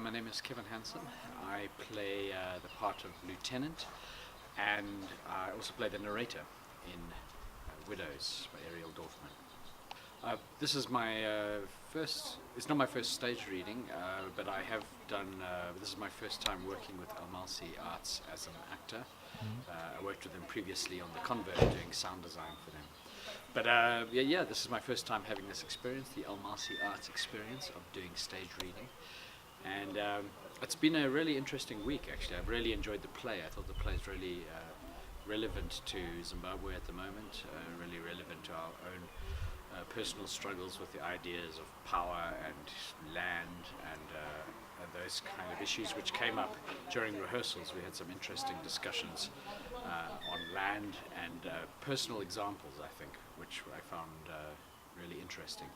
my name is Kevin Hansen. I play the part of Lieutenant, and I also play the narrator in Widows by Ariel Dorfman. This is my it's not my first stage reading, but I have done, this is my first time working with Almasi Arts as an actor. I worked with them previously on The Convert doing sound design for them. But this is my first time having this experience, the Almasi Arts experience of doing stage reading. And it's been a really interesting week, actually. I've really enjoyed the play. I thought the play is really relevant to Zimbabwe at the moment, really relevant to our own personal struggles with the ideas of power and land and those kind of issues which came up during rehearsals. We had some interesting discussions on land and personal examples, I think, which I found really interesting.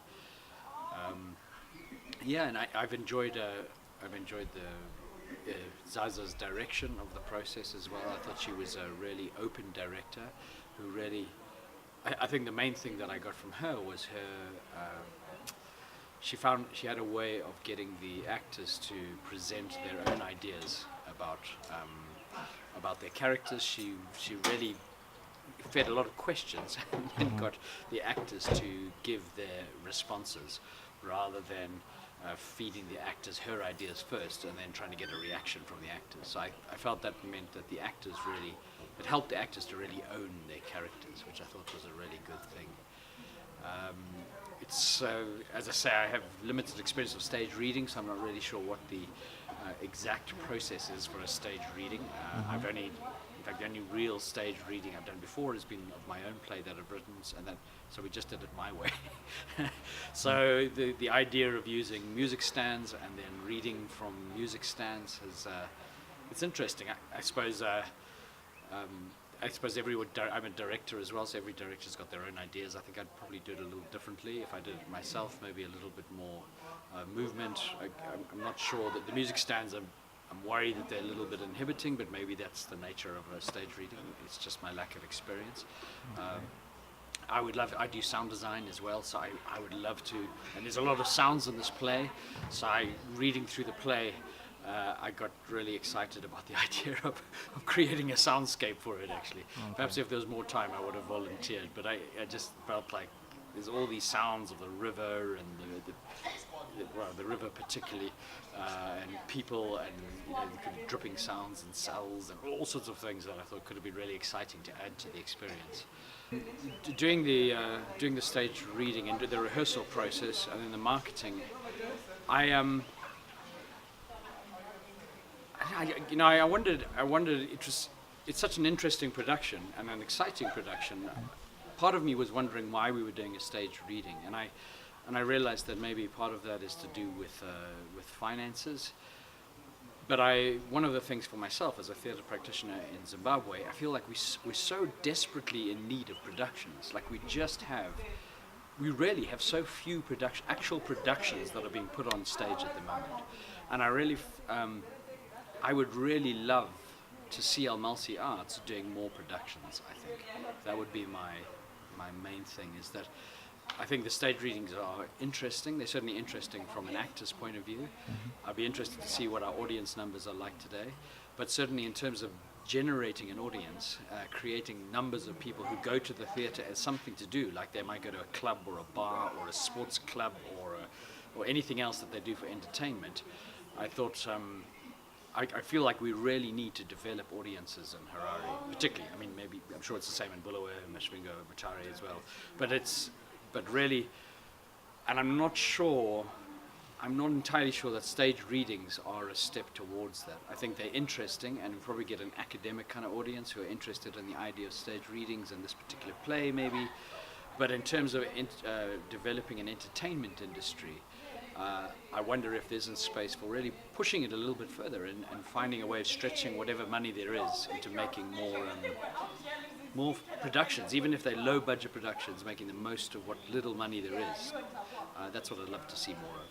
And I've enjoyed the Zaza's direction of the process as well. I thought she was a really open director who really, I think the main thing that I got from her was her, she had a way of getting the actors to present their own ideas about their characters. She really fed a lot of questions and got the actors to give their responses rather than feeding the actors her ideas first and then trying to get a reaction from the actors. So I felt that meant that the actors really, it helped the actors to really own their characters, which I thought was a really good thing. It's, as I say, I have limited experience of stage reading, so I'm not really sure what the exact process is for a stage reading. I've only, in fact, the only real stage reading I've done before has been of my own play that I've written, and so we just did it my way. So the idea of using music stands and then reading from music stands is it's interesting. I suppose I'm a director as well, so every director's got their own ideas. I think I'd probably do it a little differently if I did it myself, maybe a little bit more movement. I'm not sure that the music stands, I'm worried that they're a little bit inhibiting, but maybe that's the nature of a stage reading. It's just my lack of experience. I do sound design as well, so I would love to, and there's a lot of sounds in this play, so reading through the play, I got really excited about the idea of creating a soundscape for it, actually. Okay. Perhaps if there was more time I would have volunteered, but I just felt like there's all these sounds of the river and the river particularly, and people, and the dripping sounds and cells and all sorts of things that I thought could have been really exciting to add to the experience. Doing the stage reading and the rehearsal process and then the marketing, I wondered. It's such an interesting production and an exciting production. Part of me was wondering why we were doing a stage reading, and I realized that maybe part of that is to do with finances. But one of the things for myself as a theatre practitioner in Zimbabwe, I feel like we're so desperately in need of productions. Like we really have so few actual productions that are being put on stage at the moment. And I would really love to see Almasi Arts doing more productions, I think. That would be my main thing, is that I think the stage readings are interesting. They're certainly interesting from an actor's point of view. I'd be interested to see what our audience numbers are like today. But certainly in terms of generating an audience, creating numbers of people who go to the theatre as something to do, like they might go to a club or a bar or a sports club or anything else that they do for entertainment, I thought I feel like we really need to develop audiences in Harare, particularly. I mean, maybe, I'm sure it's the same in Bulawayo, Mashvingo, Mutare as well. But really, and I'm not entirely sure that stage readings are a step towards that. I think they're interesting, and we probably get an academic kind of audience who are interested in the idea of stage readings and this particular play, maybe. But in terms of developing an entertainment industry, I wonder if there's a space for really pushing it a little bit further and finding a way of stretching whatever money there is into making more productions, even if they're low budget productions, making the most of what little money there is. That's what I'd love to see more of.